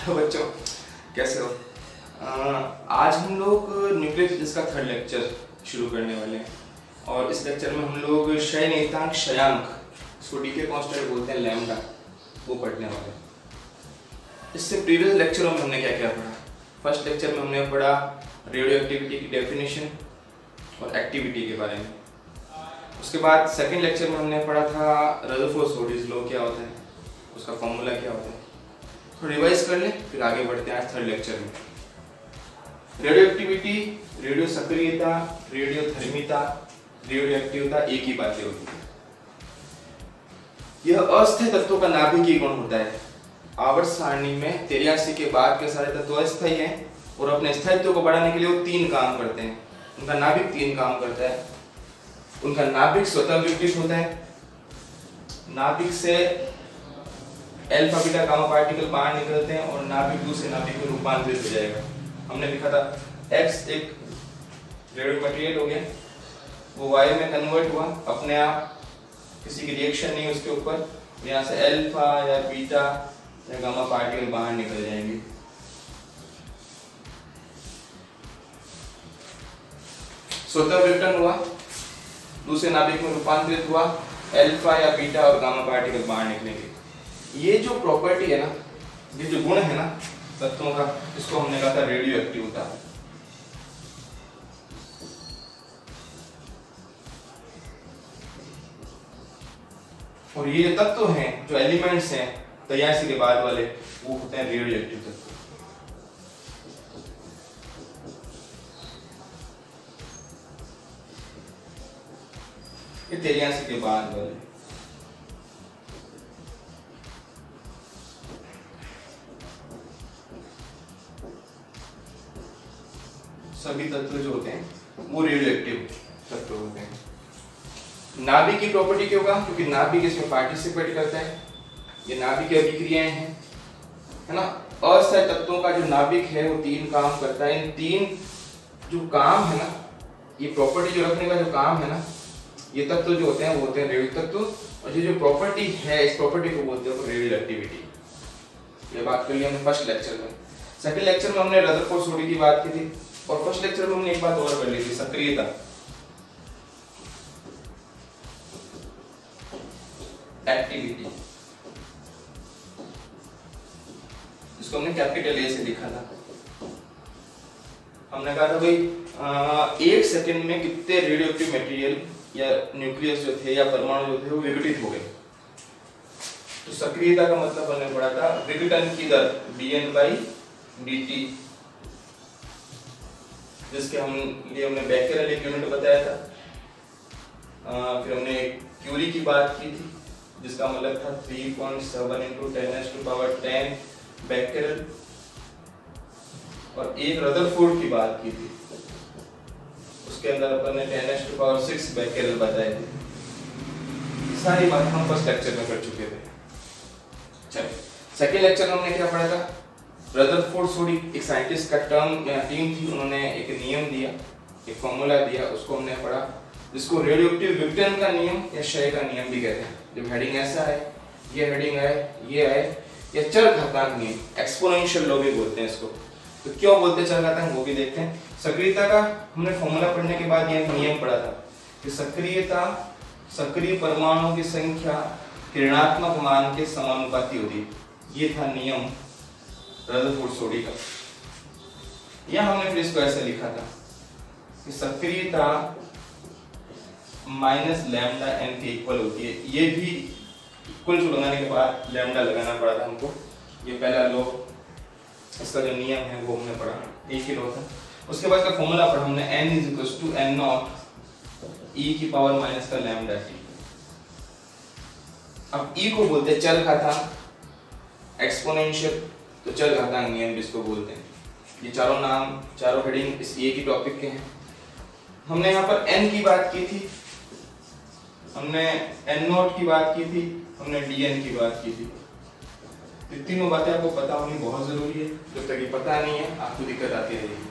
Hello बच्चों, कैसे हो? आज हम लोग न्यूक्लियर फिजिक्स का थर्ड लेक्चर शुरू करने वाले हैं और इस लेक्चर में हम लोग क्षय नियतांक क्षयांक, इसको डीके कांस्टेंट बोलते हैं, लैम्डा, वो पढ़ने वाले हैं। इससे प्रीवियस लेक्चरों में हमने क्या क्या पढ़ा? फर्स्ट लेक्चर में हमने पढ़ा रेडियो एक्टिविटी की डेफिनेशन और एक्टिविटी के बारे में। उसके बाद सेकंड लेक्चर में हमने पढ़ा था रदरफोर्ड-सोडीज लॉ क्या होता है, उसका फॉर्मूला क्या होता है। तो रिवाइज कर ले, फिर आगे बढ़ते हैं आज थर्ड लेक्चर में। रेडियो एक्टिविटी, रेडियो सक्रियता, रेडियो धर्मिता, रेडियो एक्टिविता एक ही बातें होती है। यह अस्थायी तत्वों का नाभिकीय गुण होता है। आवर्त सारणी में 83 के बाद के सारे तत्व अस्थायी हैं और अपने स्थायित्व को बढ़ाने के लिए वो तीन काम करते हैं। उनका नाभिक तीन काम करता है। उनका नाभिक स्वतः विकृत होता है, नाभिक से अल्फा बीटा गामा पार्टिकल बाहर निकलते हैं और नाभिक दूसरे नाभिक में रूपांतरित हो जाएगा। हमने लिखा था X एक रेडियो मटेरियल हो गया, वो Y में कन्वर्ट हुआ अपने आप, किसी की रिएक्शन नहीं उसके ऊपर। यहाँ से अल्फा या बीटा या गामा पार्टिकल बाहर निकल जाएंगे। स्वतः विघटन हुआ, दूसरे नाभिक में रूपांतरित हुआ, अल्फा या बीटा और गामा पार्टिकल बाहर निकलेंगे। ये जो प्रॉपर्टी है ना, ये जो गुण है ना तत्वों का, इसको हमने कहा था रेडियो एक्टिविटी। और ये तत्व हैं जो एलिमेंट्स हैं 83 के बाद वाले, वो होते हैं रेडियो एक्टिव तत्व। ये 83 के बाद वाले सभी तत्व जो होते हैं वो रेडियो एक्टिव तत्व होते हैं। नाभिक की प्रॉपर्टी क्यों कहा? क्योंकि नाभिक इसमें पार्टिसिपेट करता है। ये नाभिक की अभिक्रियाएं हैं, है ना। अस्थायी तत्वों का जो नाभिक है वो तीन काम करता है। इन तीन जो काम है ना, ये प्रॉपर्टी जो रखने का जो काम है ना, ये तत्व जो होते हैं वो होते हैं रेडियो तत्व। और ये जो प्रॉपर्टी है, इस प्रॉपर्टी को बोलते हैं रेडियो एक्टिविटी। ये बात करी हमने फर्स्ट लेक्चर में। सेकंड लेक्चर में हमने रदरफोर्ड-सोडी की बात की थी और फर्स्ट लेक्चर में हमने एक बात और कर ली थी, सक्रियता। एक्टिविटी, इसको हमने कैपिटल ए से लिखा था। हमने कहा था भाई 1 सेकंड में कितने रेडियो एक्टिव मटेरियल या न्यूक्लियस जो थे या परमाणु जो थे वो विघटित हो गए। तो सक्रियता का मतलब हमने पढ़ा था विघटन की दर dN/dt, जिसके हमने बैक्टेरियल एक यूनिट बताया था। फिर हमने क्यूरी की बात की थी, जिसका मतलब था 3.7 × 10⁻10 बैक्टेरियल। और एक रदरफोर्ड की बात की थी, उसके अंदर अपन ने 10⁻6 बैक्टेरियल बताए थे। सारी बात हम फर्स्ट लेक्चर में कर चुके थे। चलो सेकंड लेक्चर में हमने क्या पढ़ा था? रदरफोर्ड-सोडी एक साइंटिस्ट का टर्म या टीम थी, उन्होंने एक नियम दिया, एक फॉर्मूला दिया, उसको हमने पढ़ा, जिसको रेडियोएक्टिव विघटन का नियम या क्षय का नियम भी कहते हैं। जब हेडिंग ऐसा है, ये हेडिंग है, ये है, या चर घातांक नियम, एक्सपोनेंशियल लॉ भी बोलते हैं इसको। तो क्यों बोलते हैं चर घातांक, वो भी देखते हैं। सक्रियता का हमने फॉर्मूला पढ़ने के बाद ये नियम पढ़ा था कि सक्रियता सक्रिय परमाणुओं की संख्या ऋणात्मक मान के समानुपाती होती है। ये था नियम रदरफोर्ड-सोडी का। यहां हमने फिर इसको ऐसे लिखा था कि सक्रियता माइनस लैम्डा n के इक्वल होती है। ये भी इक्वल टू लगाने के बाद लैम्डा लगाना पड़ा था हमको। ये पहला लॉ, इसका जो नियम है वो हमने पढ़ा, एक ही लॉ था। उसके बाद का फॉर्मूला पढ़ा हमने n = n0 e⁻ का लैम्डा t। अब e को बोलते हैं चर घातांक, एक्सपोनेंशियल, तो चर घातांक नियम भी इसको बोलते हैं। ये चारों नाम, चारों हेडिंग इस एक ही टॉपिक के हैं। हमने यहाँ पर n की बात की थी, हमने n0 की बात की थी, हमने dn की बात की थी। ये तीनों बातें आपको पता होनी बहुत जरूरी है। जब तक ये पता नहीं है आपको दिक्कत आती रहेगी।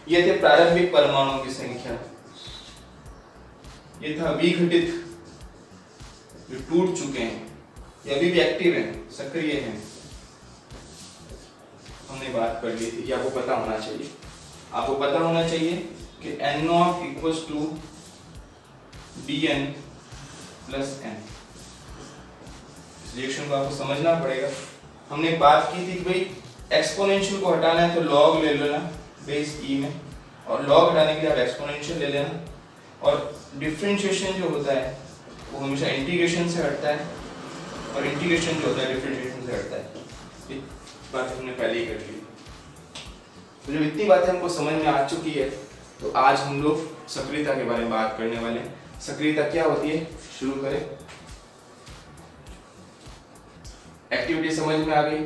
ये थे प्रारंभिक परमाणुओं की संख्या, ये था विघटित जो टूट चुके हैं, ये अभी भी एक्टिव हैं, सक्रिय हैं। हमने बात कर ली थी कि आपको पता होना चाहिए, आपको पता होना चाहिए कि N0 equals to dN plus n। इस रिएक्शन को आपको समझना पड़ेगा। हमने बात की थी कि भाई एक्सपोनेंशियल को हटाना है तो लॉग ले लेना बेस e में, और लॉग हटाने के लिए आप एक्सपोनेंशियल ले लेना, और डिफरेंशिएशन जो होता है वो हमेशा इंटीग्रेशन से हटता है, और इंटीग्रेशन जो होता है डिफरेंशिएशन से हटता है। ये बात हमने पहले ही कर ली। तो जब इतनी बातें हमको समझ में आ चुकी है तो आज हम लोग सक्रियता के बारे में बात करने वाले हैं। सक्रियता क्या होती है, शुरू करें। एक्टिविटी समझ में आ गई,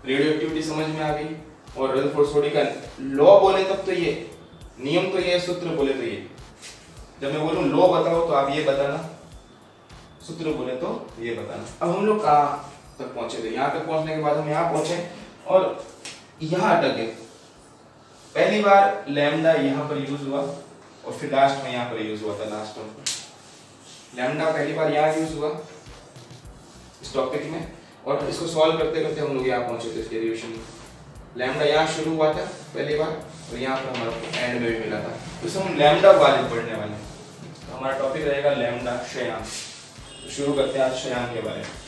रेडियो एक्टिविटी समझ में आ गई, और रदरफोर्ड-सोडी का लॉ बोले तब तो ये, नियम तो ये, सूत्र बोले तो ये। जब मैं बोलूं लॉ बताओ तो आप ये बताना, सूत्र बोले तो ये बताना। अब हम लोग कहाँ तक पहुंचे थे? यहाँ तक पहुंचने के बाद हम यहाँ पहुंचे और यहाँ अटके। पहली बार लैम्डा यहाँ पर यूज हुआ और फिर लास्ट में यहाँ पर यूज हुआ था। लास्ट में लैम्डा पहली बार यहाँ यूज हुआ इस टॉपिक में, और इसको सॉल्व करते करते हम लोग यहाँ पहुंचे थे। इसके डेरिवेशन में लैम्डा यहाँ शुरू हुआ था पहली बार, और यहाँ पर हमारा एंड में भी मिला था। तो इसे हम लैम्डा के बारे में पढ़ने वाले हैं। तो हमारा टॉपिक रहेगा लैम्डा, क्षयांक। तो शुरू करते हैं आज क्षयांक के बारे में।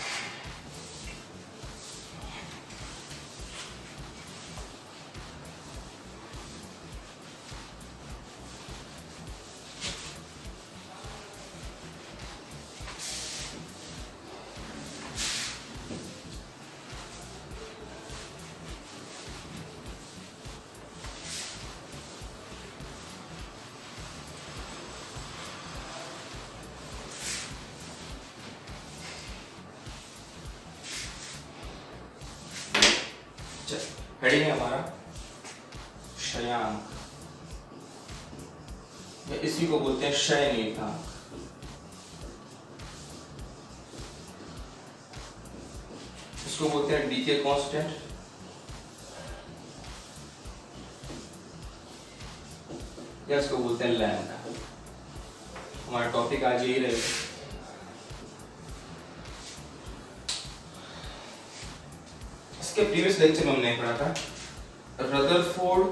हेडिंग है हमारा क्षयांक, इसी को बोलते हैं क्षय निर्देशांक। इसको बोलते हैं डीके कांस्टेंट, या इसको बोलते हैं लैम्डा। हमारा टॉपिक आज यही रहेगा। इसके प्रीवियस लेक्चर में हमने पढ़ा था रदरफोर्ड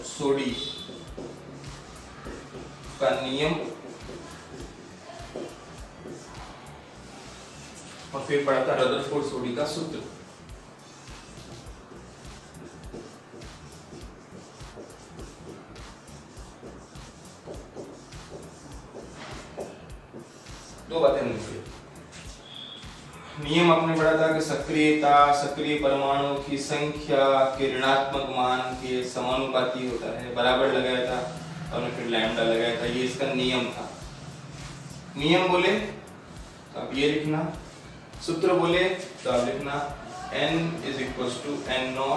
सोडी का नियम, और फिर पढ़ा था रदरफोर्ड सोडी का सूत्र। दो बातें हमने पढ़ी। नियम आपने पढ़ा था कि सक्रियता सक्रिय परमाणु की संख्या के ऋणात्मक मान के समानुपाती होता है, बराबर लगाया था, और फिर लैम्डा लगाया था। ये इसका नियम था। नियम बोले तो आप ये लिखना, सूत्र बोले तो आप लिखना n is equals to n0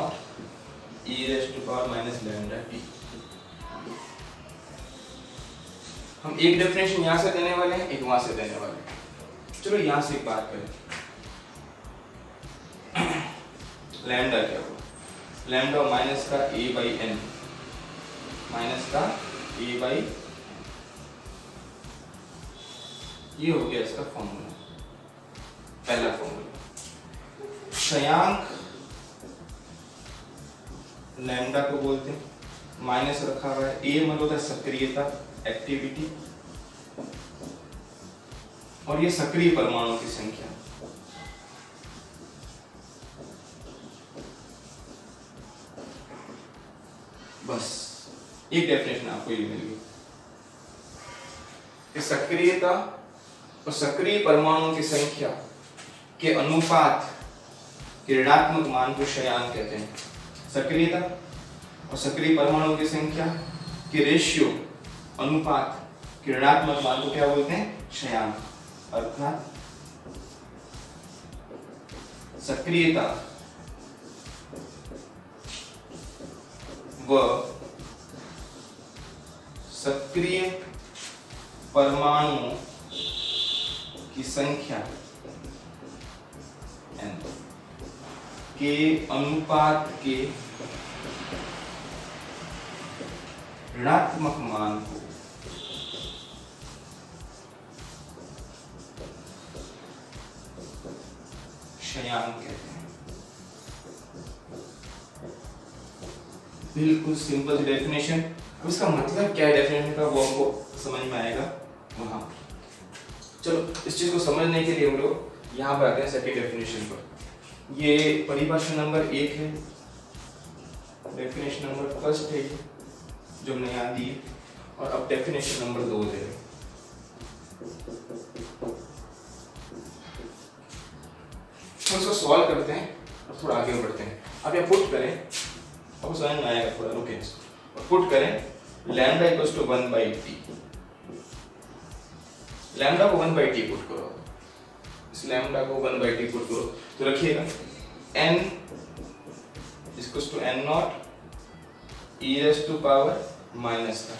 e raised to power minus lambda t। हम एक डेफिनेशन यहाँ से देने वाले हैं, एक वहां से देने वाले हैं। चलो यहाँ से एक बात करें। लैम्डा क्या हुआ? लैम्डा माइनस का a by n, माइनस का a by, ये हो गया इसका फॉर्मूला, पहला फॉर्मूला। क्षयांक लैम्डा को बोलते हैं, माइनस रखा हुआ है, a मतलब होता है सक्रियता, एक्टिविटी, और ये सक्रिय परमाणुओं की संख्या। बस एक डेफिनेशन आपको ये मिल गई कि सक्रियता और सक्रिय परमाणुओं की संख्या के अनुपात के ऋणात्मक मान को क्षयांक कहते हैं। सक्रियता और सक्रिय परमाणुओं की संख्या के रेशियो, अनुपात के ऋणात्मक मान को क्या बोलते हैं? क्षयांक। अर्थात सक्रियता व सक्रिय परमाणुओं की संख्या n के अनुपात के ऋणात्मक मान को क्षयांक कहते हैं। बिल्कुल सिंपल सी डेफिनेशन। अब इसका मतलब क्या है डेफिनेशन का वो हमको समझ में आएगा वहां। चलो इस चीज को समझने के लिए हम लोग यहाँ पर आते हैं सेकंड डेफिनेशन पर। ये परिभाषा नंबर 1 है, डेफिनेशन नंबर फर्स्ट है जो हमने यहाँ दी है, और अब डेफिनेशन नंबर 2 दे रहे। हम इसको सॉल्व करते हैं और थोड़ा आगे बढ़ते हैं। अब यहाँ पुट करें, आपको समझ में आएगा थोड़ा, रुके इसको और पुट करें lambda equals to 1/t। Lambda को 1/t पुट करो, इस लैम्डा को 1/t पुट करो तो रखिएगा n equals to n naught e raise to power minus का।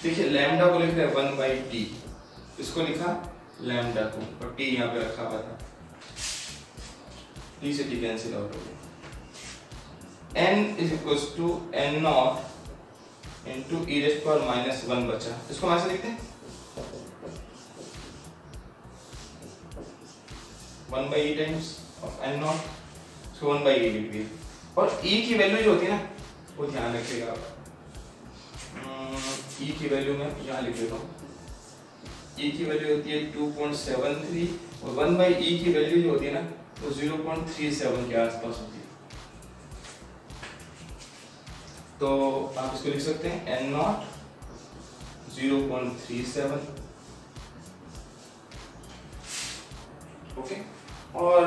देखिए लैम्डा को लिख रहे हैं 1/t, इसको लिखा लैम्डा को और t यहाँ पे रखा हुआ था, t से t कैंसिल आउट हो गया। n is equals to n naught into e raise to power minus 1 बचा, इसको हम ऐसे लिखते हैं 1/e times of n naught, so 1/e लिख दिया। और e की वैल्यू जो होती है ना वो ध्यान रखिएगा आप, e की वैल्यू मैं यहाँ लिख देता हूँ। e की वैल्यू होती है 2.73 और 1/e की वैल्यू जो होती है ना वो 0.37 के आसपास होती है। तो आप इसको लिख सकते हैं n नॉट 0.37, ओके। और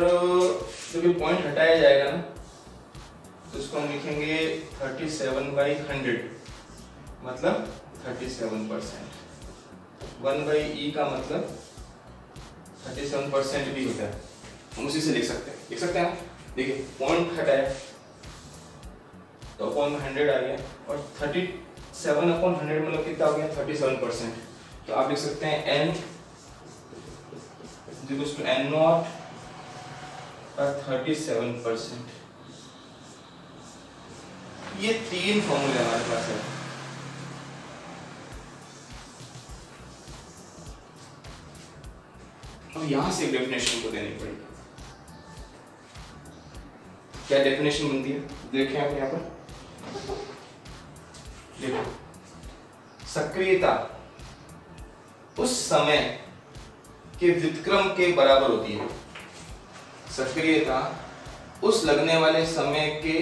जब ये पॉइंट हटाया जाएगा ना तो इसको हम लिखेंगे 37/100, मतलब 37%। 1/e का मतलब 37% भी होता है, हम उसी से लिख सकते हैं ना। देखिए पॉइंट हटाया तो अपॉन 100 आ गया और 37/100 मतलब कितना हो गया 37%। तो आप लिख सकते हैं n equals to n naught का 37%। ये 3 फॉर्मूले हमारे पास है। अब यहां से एक डेफिनेशन को देनी पड़ेगी। क्या डेफिनेशन बनती है देखें आप यहाँ पर, देखो सक्रियता उस समय के व्युत्क्रम के बराबर होती है। सक्रियता उस लगने वाले समय के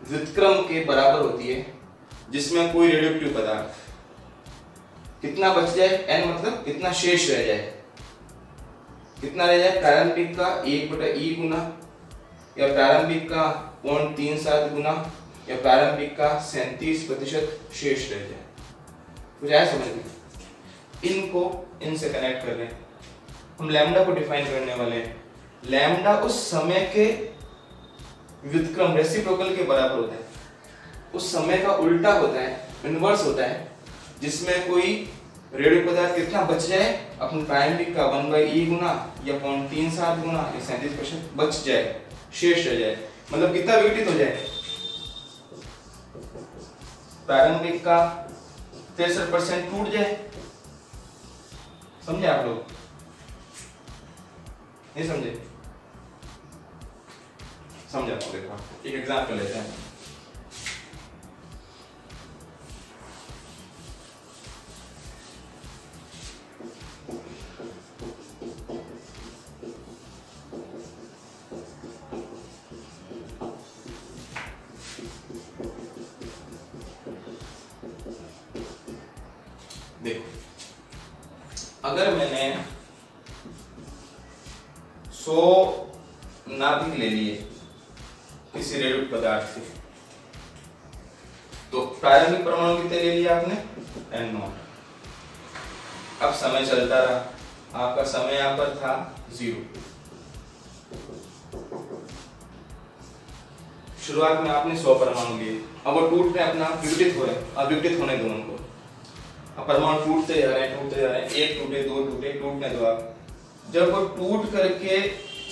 व्युत्क्रम के बराबर होती है जिसमें कोई रेडियोएक्टिव पदार्थ कितना बच जाए, n मतलब कितना शेष रह जाए, कितना रह जाए प्रारंभिक का 1/e गुना, या प्रारंभिक का 0.37 गुना, या प्रारंभिक का 37% शेष रह जाए। कुछ आया समझ में? इनको इनसे कनेक्ट कर रहे हैं हम, लैम्डा को डिफाइन करने वाले हैं। लैम्डा उस समय के व्युत्क्रम रेसिप्रोकल के बराबर होता है, उस समय का उल्टा होता है, इनवर्स होता है, जिसमें कोई रेडियो पदार्थ कितना बच जाए, अपने प्रारंभिक का 1/e गुना या 0.37 गुना या 37% बच जाए, शेष रह जाए, मतलब कितना विघटित हो जाए, प्रारंभिक का 63% टूट जाए। समझे आप लोग? नहीं समझे? समझा तो देखो एक एग्जांपल लेते हैं। देखो अगर मैंने 100 नाभिक ले लिए किसी रेडियो पदार्थ से, तो प्रारंभिक परमाणु कितने ले लिया आपने, n नॉट। अब समय चलता रहा, आपका समय यहां पर था 0। शुरुआत में आपने 100 परमाणु लिए, अब वो टूट रहे, अपना विघटित हो रहे, अब विघटित होने दो उनको। अब परमाणु टूटते जा रहे हैं, एक टूटे, दो टूटे, टूटने दो आप। जब वो टूट करके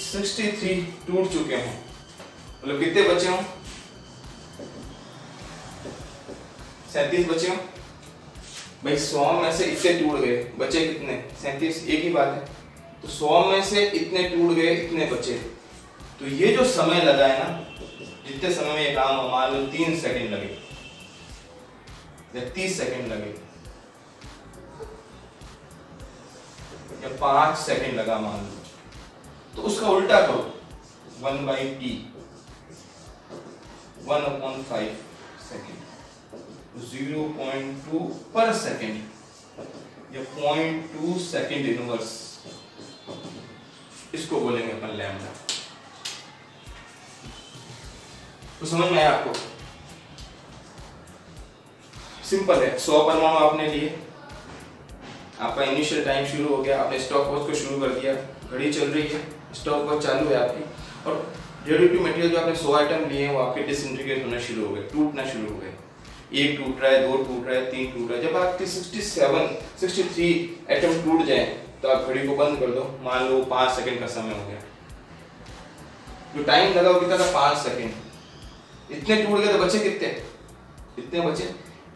63 टूट चुके हों, मतलब कितने बचे हों, 37 बचे हों भाई। 100 में से इतने टूट गए, बचे कितने, 37, एक ही बात है। तो 100 में से इतने टूट गए, इतने बचे, तो ये जो समय लगा है ना, जितने समय में ये काम मान लो 3 सेकंड लगे या 30 सेकंड लगे या 5 सेकंड लगा मान लो, तो उसका उल्टा करो 1/t 1/5 सेकंड 0.2 पर सेकंड या 0.2 सेकंड इनवर्स, इसको बोलेंगे अपन लैम्डा। तो समझ में आया आपको? सिंपल है। 100 परमाणु आपने लिए, आपका इनिशियल टाइम शुरू हो गया, आपने स्टॉप वॉच को शुरू कर दिया, घड़ी चल रही है, स्टॉप वॉच चालू है आपकी, और रेडियोएक्टिव मटेरियल जो आपने 100 आइटम लिए हैं वो आपके डिसइंटीग्रेट होना शुरू हो गए, टूटना शुरू हो गए। 1 टूट रहा है, 2 टूट रहा है, 3 टूट रहा है। जब आपके 63 एटम टूट जाए तो आप घड़ी को बंद कर दो, मान लो 5 सेकंड का समय हो गया। जो टाइम लगा वो कितना था? 5 सेकंड। इतने टूट गए तो बचे कितने? इतने बचे।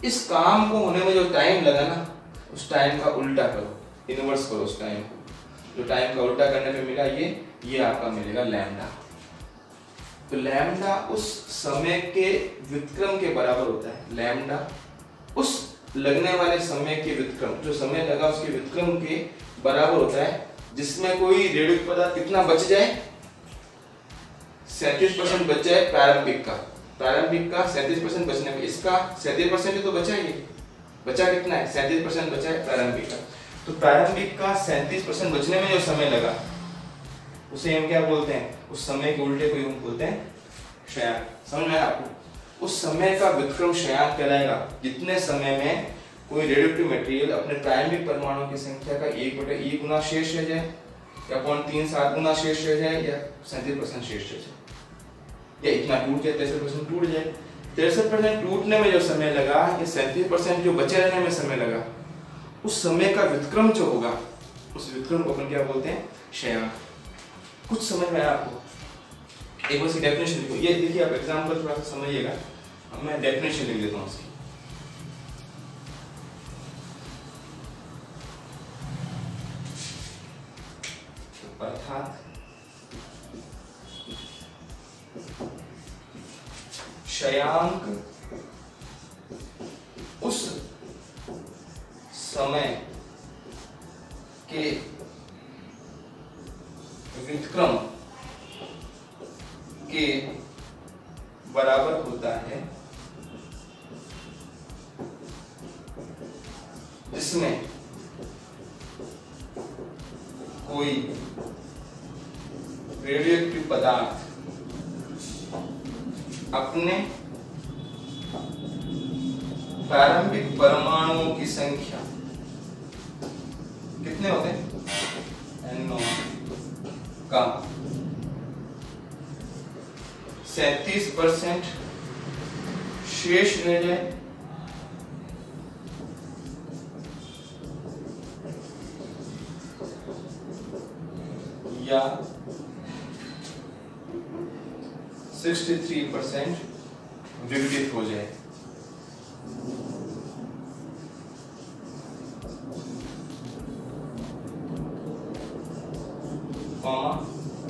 इस काम को होने में जो टाइम लगा ना, उस टाइम का उल्टा करो, इनवर्स करो उस टाइम को। जो टाइम का उल्टा करने पे मिला ये आपका मिलेगा लैम्डा। तो लैम्डा उस समय के व्युत्क्रम के बराबर होता है। लैम्डा उस लगने वाले समय के व्युत्क्रम, जो समय लगा उसके व्युत्क्रम के बराबर होता है, जिसमें कोई रेडियोएक्टिव पदार्थ कितना बच जाए? 37% बच जाए प्रारंभिक का। प्रारंभिक का 37% बचने में, इसका 37% तो बचा ही, बचा कितना है? 37% बचा है प्रारंभिक का। तो प्रारंभिक का 37% बचने में जो समय लगा उसे हम क्या बोलते हैं? उस समय के उल्टे को हम बोलते हैं क्षयांक। समझ में आया आपको? उस समय का व्युत्क्रम क्षयांक कहलाएगा, जितने समय में कोई रेडियोएक्टिव मटेरियल अपने प्रारंभिक परमाणु की संख्या का 1/e गुना शेष रह जाए, या 0.37 गुना शेष रह जाए, या 37% शेष रह जाए, या इतना टूट जाए, 63% टूट जाए। 63% टूटने में जो समय लगा या 37% जो बचे रहने में समय लगा, उस समय का व्युत्क्रम जो होगा, उस व्युत्क्रम को अपन क्या बोलते हैं? क्षयांक। कुछ समझ में आया आपको? एक बार इसकी डेफिनेशन लिखो। ये देखिए, आप एग्जांपल थोड़ा सा समझिएगा, अब मैं डेफिनेशन लिख देता हूं इसकी। अर्थात क्षयांक उस समय के व्युत्क्रम के बराबर होता है जिसमें कोई रेडियोएक्टिव पदार्थ अपने प्रारंभिक परमाणुओं की संख्या कितने होते हैं? N0 का 37% शेष रह जाए, या 63% विघटित हो जाए।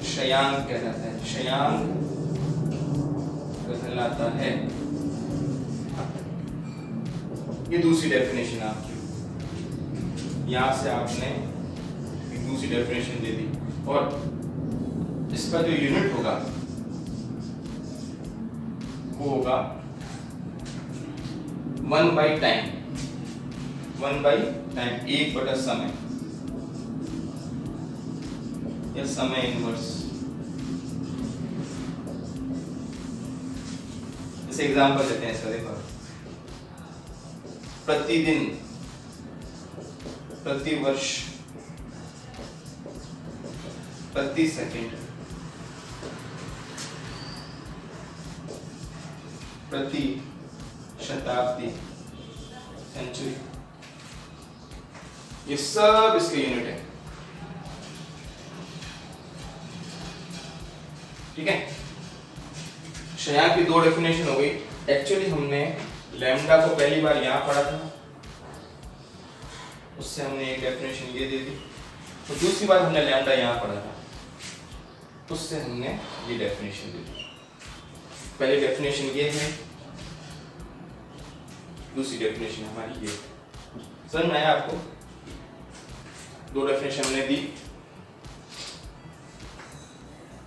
क्षयांक कहलाता है। क्षयांक कहलाता है। ये दूसरी डेफिनेशन आपकी, यहां से आपने एक दूसरी डेफिनेशन दे दी, और इसका जो यूनिट होगा वो होगा 1/टाइम, 1/टाइम, 1/समय, या समय इनवर्स। जैसे एग्जांपल देते हैं इसका, देखो, प्रतिदिन, प्रतिवर्ष, प्रति सेकंड, प्रति शताब्दी, सेंचुरी, ये सब इसके यूनिट है। ठीक है? क्षयांक की दो डेफिनेशन हो गई। एक्चुअली हमने लैम्डा को पहली बार यहां पढ़ा था, उससे हमने एक डेफिनेशन ये दे दी, तो दूसरी बार हमने लैम्डा यहां पढ़ा था। उससे हमने ये डेफिनेशन दी। पहली डेफिनेशन ये है, दूसरी डेफिनेशन हमारी ये। समझ में आया आपको? दो डेफिनेशन हमने दी,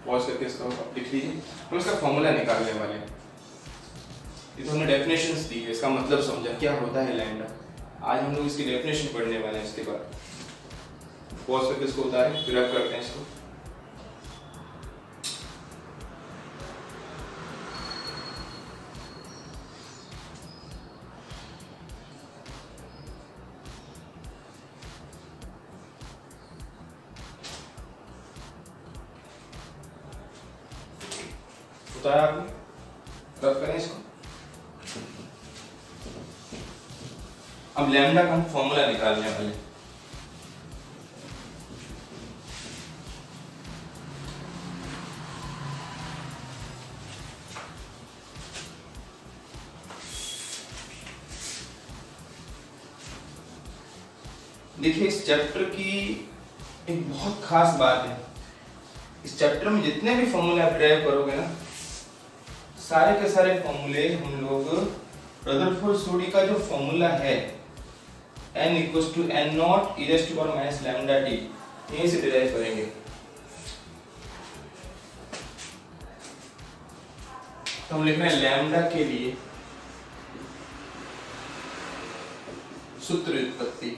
पॉज करके इसको लिख लीजिए। हम इसका फॉर्मूला निकालने वाले हैं। ये तो हमने डेफिनेशंस दी है, इसका मतलब समझा क्या होता है लैम्डा। आज हम लोग इसकी डेफिनेशन पढ़ने वाले हैं। इसके बाद पॉज करके इसको उतारें, फिर अब करते हैं इसको। उतारा आपने, रब करें इसको। अब लैम्डा का हम फॉर्मूला निकालने वाले। देखिए इस चैप्टर की एक बहुत खास बात है, इस चैप्टर में जितने भी फॉर्मूले आप ड्राइव करोगे ना, सारे के सारे फॉर्मूले हम लोग रदरफोर्ड सोडी का जो फॉर्मूला है n equals to n naught e raise to power minus lambda t, यहीं से डिराइव करेंगे। तो हम लिख रहे हैं लैम्डा के लिए सूत्र उत्पत्ति।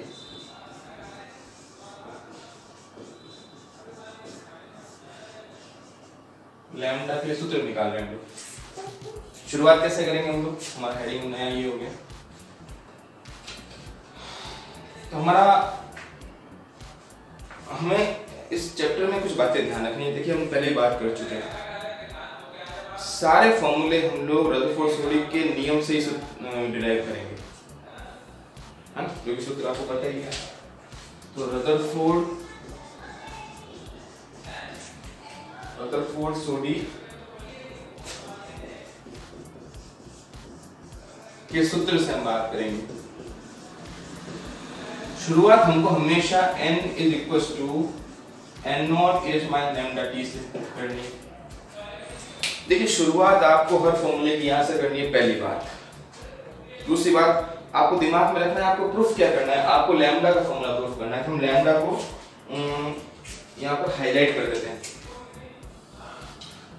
लैम्डा के लिए सूत्र निकाल रहे हैं हम लोग। शुरुआत कैसे करेंगे हम लोग? हमारा हेडिंग नया ये हो गया। तो हमें इस चैप्टर में कुछ बातें ध्यान रखनी है। देखिए हम पहले ही बात कर चुके हैं, सारे फॉर्मूले हम लोग रदरफोर्ड सोडी के नियम से ही डिराइव करेंगे, है ना? जो कि सूत्र आपको पता ही है। तो रदरफोर्ड सोडी के सूत्र से हम बात करेंगे। शुरुआत हमको हमेशा n is equals to n naught e minus lambda t से करनी है। देखिए शुरुआत आपको हर फॉर्मूले की यहां से करनी है, पहली बात। दूसरी बात आपको दिमाग में रखना है, आपको प्रूफ क्या करना है, आपको लैम्डा का फॉर्मूला प्रूफ करना है। तो हम लैम्डा को यहां पर हाईलाइट कर देते हैं।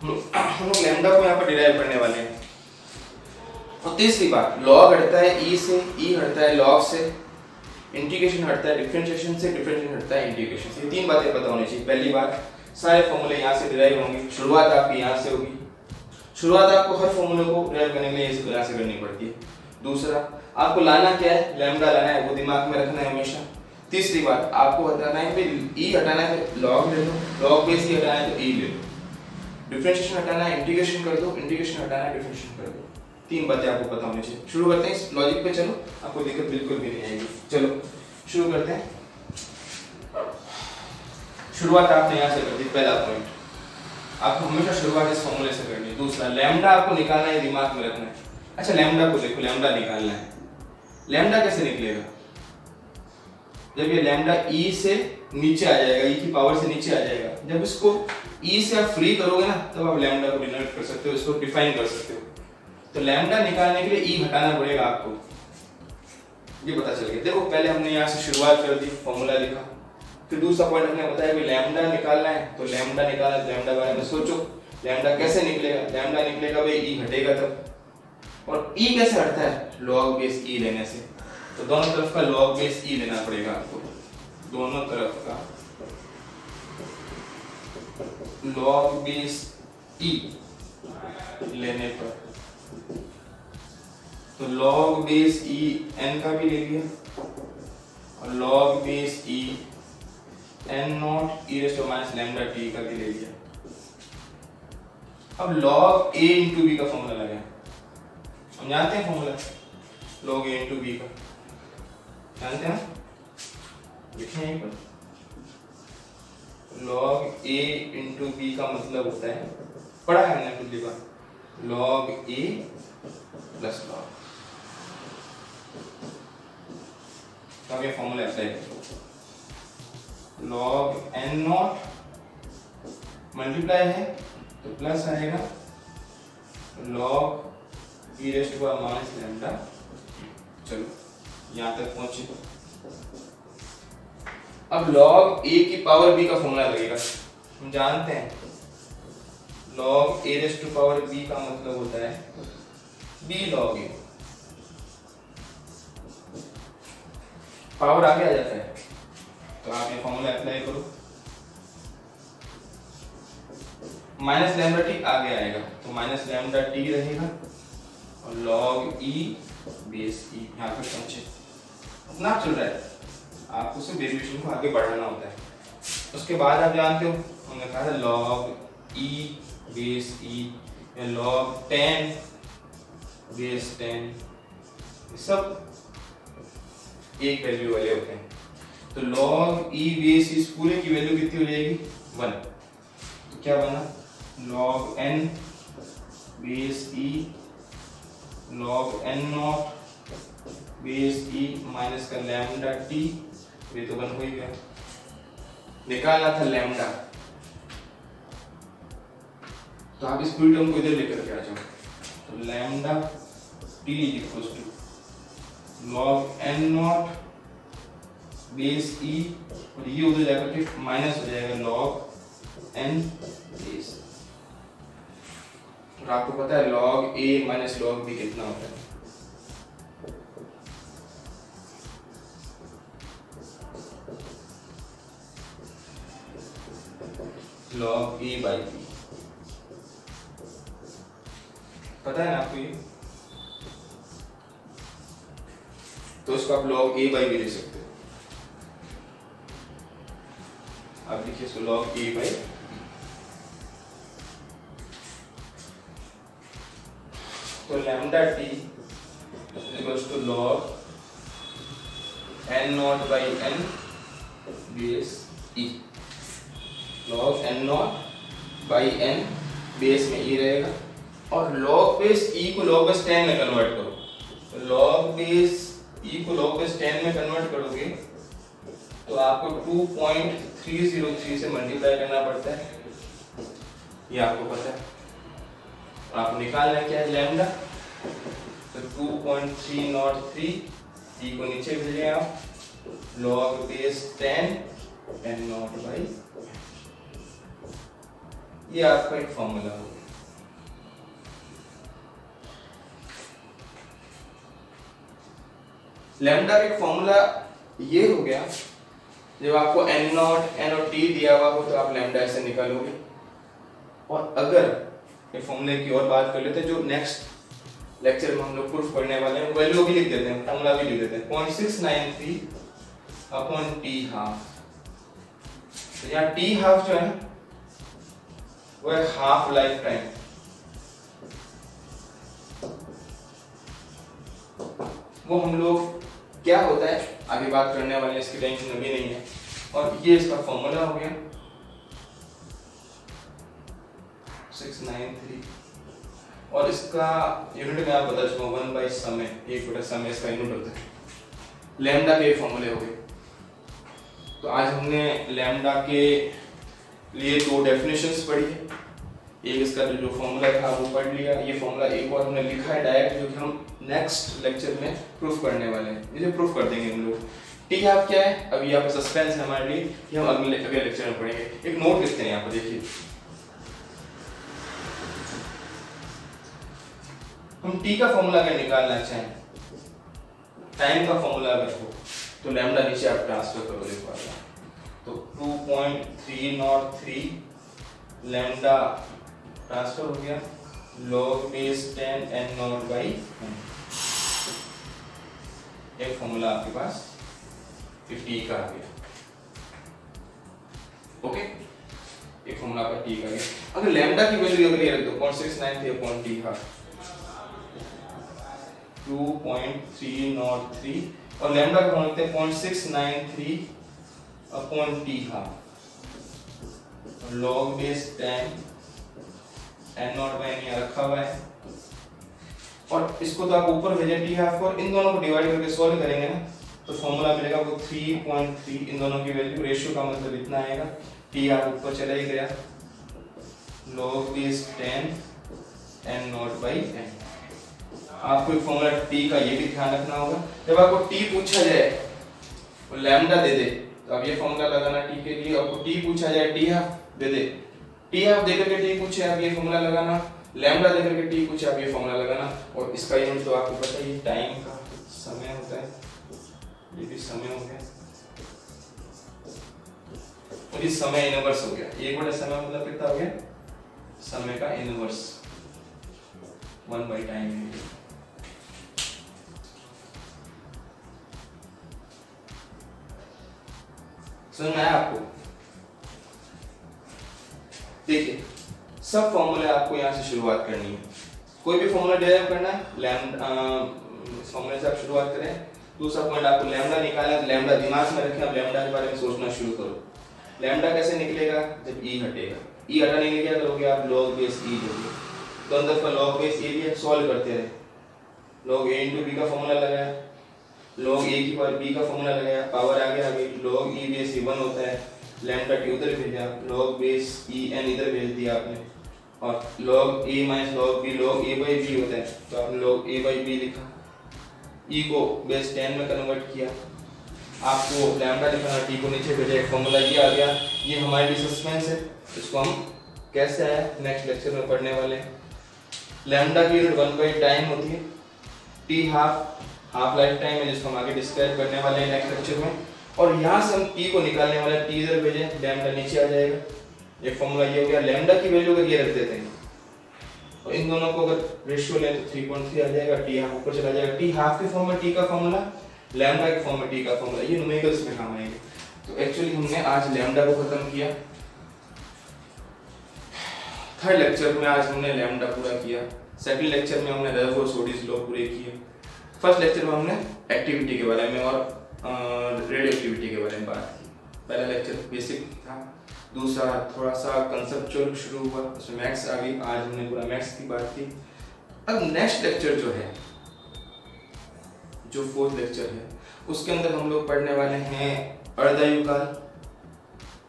हम लोग लैम्डा को यहां पर डिराइव करने वाले हैं। और तीसरी बात, लॉग हटता है e से, e हटता है लॉग से, इंटीग्रेशन हटता है डिफरेंशिएशन से, डिफरेंशिएशन हटता है इंटीग्रेशन से। ये तीन बातें पता होनी चाहिए। पहली बात, सारे फॉर्मूले यहाँ से डिराइव होंगे। शुरुआत आपकी यहाँ से होगी। शुरुआत आपको हर फॉर्मूले को डिराइव करने के लिए यहाँ से करनी पड़ती है। दूसरा, आपको लाना क्या है, लैम्डा लाना है, वो दिमाग में रखना है हमेशा। तीसरी बात, आपको हटाना है, फिर e हटाना है तो लॉग ले लो, लॉग बेस e हटाना है तो e ले लो, डिफरेंशिएशन हटाना है इंटीग्रेशन कर दो, इंटीग्रेशन हटाना है डिफरेंशिएशन कर दो। तीन बातें आपको पता होनी चाहिए। शुरू करते हैं इस लॉजिक पे। चलो, आपको दिक्कत बिल्कुल भी नहीं आएगी। चलो शुरू करते हैं। शुरुआत आपने यहाँ से कर दी। पहला पॉइंट, आपको हमेशा शुरुआत इस फॉर्मूले से करनी है। दूसरा, लैम्डा आपको निकालना है, दिमाग में रखना है। अच्छा लैम्डा को देखो, लैम्डा निकालना है। लैम्डा कैसे निकलेगा? जब ये लैम्डा e से नीचे आ जाएगा, e की पावर से नीचे आ जाएगा। जब इसको e से आप फ्री करोगे ना, तब आप लैम्डा को डिनोट कर सकते हो, इसको डिफाइन कर सकते हो। तो लैम्डा निकालने के लिए e हटाना पड़ेगा आपको, ये पता चल गया। देखो पहले हमने यहाँ से शुरुआत कर दी, फॉर्मूला लिखा। फिर दूसरा पॉइंट हमने बताया कि लैम्डा निकालना है, तो लैम्डा निकाला। लैम्डा बारे में सोचो, लैम्डा कैसे निकलेगा? लैम्डा निकलेगा भाई e हटेगा तब। और e कैसे हटता है? लॉग बेस e लेने से। तो दोनों तरफ का लॉग बेस e लेना पड़ेगा आपको। दोनों तरफ का लॉग बेस e लेने पर, तो लॉग बेस e n का भी ले लिया और log base e n naught e raise to minus lambda t का भी ले लिया। अब log a into b का फॉर्मूला लगाएं। हम जानते हैं formula log a into b का, जानते हैं? लिखें यहीं पर, log a into b का मतलब होता है, पढ़ा है हमने पिछली बार, log a प्लस log। तो ये फॉर्मूला अप्लाई करो, log n नॉट मल्टीप्लाई है तो प्लस आएगा log e raise to power minus lambda. चलो यहाँ तक पहुंचे। अब log a की पावर b का फॉर्मूला लगेगा। हम जानते हैं log a raise to power b का मतलब होता है b log a। पावर आगे आ जाता है तो आप ये फॉर्मूला अप्लाई करो। माइनस लैम्डा टी आगे आएगा तो माइनस लैम्डा टी रहेगा और log e बेस e यहाँ पर पहुंचे। अपना चल रहा है, आपको सिर्फ डेरिवेशन को आगे बढ़ाना होता है। उसके बाद आप जानते हो हमने कहा था log e बेस e या log 10 बेस 10 सब एक वैल्यू वाले होते हैं। तो log e बेस इस पूरे की वैल्यू कितनी हो जाएगी 1। तो क्या बना log n base e log n naught base e minus का लैम्डा t, ये तो 1 हो ही गया। निकालना था लैम्डा तो आप इस पूरी टर्म को इधर लेकर के आ जाओ। तो lambda t equals to log n naught base e और ये उधर जाकर के माइनस हो जाएगा log n बेस। और आपको पता है log a minus log b कितना होता है। log a by b पता है ना आपको ये, तो इसको आप log a by b ले सकते हो। आप लिखिए इसको log a by b। तो lambda T equals to log n naught by n base e। log n naught by n base में e रहेगा और log बेस e को log बेस 10 में कन्वर्ट करो। तो log बेस e को log base 10 में कन्वर्ट करोगे तो आपको 2.303 से मल्टीप्लाई करना पड़ता है, ये आपको पता है। आपको निकालना क्या है लैम्डा, तो 2.303 e को नीचे भेजें आप log base 10 n naught by, ये आपका एक फॉर्मूला होगा। लैम्डा का एक फॉर्मूला ये हो गया, जब आपको n नॉट n और t दिया हुआ हो तो आप लैम्डा ऐसे निकालोगे। और अगर ये फॉर्मूले की और बात कर लेते हैं जो नेक्स्ट लेक्चर में हम लोग प्रूफ करने वाले हैं, वैल्यू भी लिख देते हैं, फॉर्मूला भी लिख देते हैं 0.693 अपॉन t हाफ। तो यहाँ t हाफ जो है वो है हाफ लाइफ टाइम। वो हम लोग क्या होता है आगे बात करने वाले, इसकी टेंशन अभी नहीं है। और ये इसका फॉर्मूला हो गया 693 और इसका यूनिट में आप बता चुका 1 बाई समय, 1/समय इसका यूनिट होता है। लैम्डा के फॉर्मूले हो गए। तो आज हमने लैम्डा के लिए 2 डेफिनेशंस पढ़ी है। एक इसका जो फॉर्मूला था वो पढ़ लिया, ये फॉर्मूला एक और हमने लिखा है डायरेक्ट, जो कि हम नेक्स्ट लेक्चर में प्रूफ करने वाले हैं। इसे प्रूफ कर देंगे हम लोग। टी हाफ क्या है अभी यहाँ पे सस्पेंस है हमारे लिए, ये हम अगले लेक्चर में पढ़ेंगे। एक नोट लिखते हैं यहाँ पर, देखिए हम टी का फॉर्मूला अगर निकालना चाहें, टाइम का फॉर्मूला अगर हो तो लैम्डा नीचे आप ट्रांसफर करो, देखो तो 2.303 लैम्डा ट्रांसफर हो गया log base 10 n naught by n। एक फॉर्मूला आपके पास 50 का आ गया। ओके, एक फॉर्मूला आपका t का गया। अगर लैम्डा की वैल्यू अगर ये रख दो 0.693 अपॉन t का 2.303 और लैम्डा का फॉर्मूला लिखते हैं 0.693 upon t half log base 10 n naught by n यहाँ रखा हुआ है। और इसको तो आप ऊपर भेजें t हाफ और इन दोनों को डिवाइड करके सॉल्व करेंगे ना तो फॉर्मूला मिलेगा वो 3.3। इन दोनों की वैल्यू रेशियो का मतलब इतना आएगा, t हाफ ऊपर चला ही गया log base 10 n naught by n। आपको एक फॉर्मूला t का ये भी ध्यान रखना होगा, जब आपको t पूछा जाए और लैम्डा दे दे तो अब ये फॉर्मूला लगाना t के लिए, आपको t पूछा जाए t हाफ दे दे, t हाफ देकर के t पूछे आप ये फॉर्मूला लगाना, लैम्डा देकर के t पूछे आप ये फॉर्मूला लगाना। और इसका यूनिट तो आपको पता ही टाइम का समय होता है, ये भी समय हो गया और ये समय इनवर्स हो गया। एक बड़ा समय मतलब कितना हो गया, समय का इनवर्स 1 बाई टाइम। समझ में आया आपको? देखिए सब फॉर्मूले आपको यहां से शुरुआत करनी है, कोई भी फॉर्मूला डेराइव करना है लैम्डा फॉर्मूले से आप शुरुआत करें। दूसरा पॉइंट आपको लैम्डा निकालना है, लैम्डा दिमाग में रखें, आप लैम्डा के बारे में सोचना शुरू करो। लैम्डा कैसे निकलेगा, जब ई हटेगा, ई हटाने के लिए क्या करोगे आप, log बेस ई दोगे, तो अंदर का log बेस ए लिया, सॉल्व करते रहे, log a into b का फॉर्मूला लगाया, log a की पावर b का फॉर्मूला लगाया, पावर आगे आ गई, log e बेस e 1 होता है, लैम्डा t उधर भेजा, log बेस e n इधर भेज दिया आपने, और log a minus log b log a by b होता है, तो आपने log a by b लिखा, e को बेस 10 में कन्वर्ट किया, आपको लैम्डा लिखना, t को नीचे भेजा, एक फॉर्मूला ये आ गया। ये हमारे लिए सस्पेंस है, इसको हम कैसे आया नेक्स्ट लेक्चर में पढ़ने वाले हैं। लैम्डा की यूनिट 1 बाई टाइम होती है, t हाफ लाइफ टाइम है जिसको हम आगे डिस्क्राइब करने वाले हैं नेक्स्ट लेक्चर में। और यहाँ से हम t को निकालने वाले हैं, t इधर भेजे, लैम्डा नीचे आ जाएगा, एक फॉर्मूला ये हो गया। लैम्डा की वैल्यू अगर ये रख देते हैं और इन दोनों को अगर रेशियो लें तो 3.3 आ जाएगा, t हाफ ऊपर चला जाएगा, t हाफ के फॉर्म में t का फॉर्मूला, लैम्डा के फॉर्म में t का फॉर्मूला, ये न्यूमेरिकल्स में काम आएंगे। तो एक्चुअली हमने आज लैम्डा को खत्म किया, थर्ड लेक्चर में आज हमने लैम्डा पूरा किया, सेकंड लेक्चर में हमने रदरफोर्ड-सोडीज लॉ पूरे किए, फर्स्ट लेक्चर में हमने एक्टिविटी के बारे में और रेडियो एक्टिविटी के बारे में बात की। पहला लेक्चर बेसिक था, दूसरा थोड़ा सा कंसेप्चुअल शुरू हुआ, उसमें मैथ्स आ गई, आज हमने पूरा मैथ्स की बात की। अब नेक्स्ट लेक्चर जो है, जो फोर्थ लेक्चर है, उसके अंदर हम लोग पढ़ने वाले हैं अर्धायुकाल,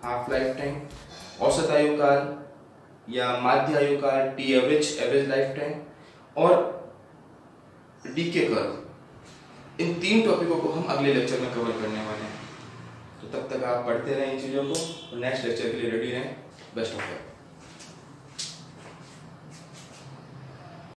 हाफ लाइफ टाइम, औसत आयुकाल या माध्य आयुकाल, टी एवरेज लाइफ टाइम और डीके कर्व। इन 3 टॉपिकों को हम अगले लेक्चर में कवर करने वाले हैं। तो तब तक आप पढ़ते रहें इन चीज़ों को और नेक्स्ट लेक्चर के लिए रेडी रहें। Best of luck.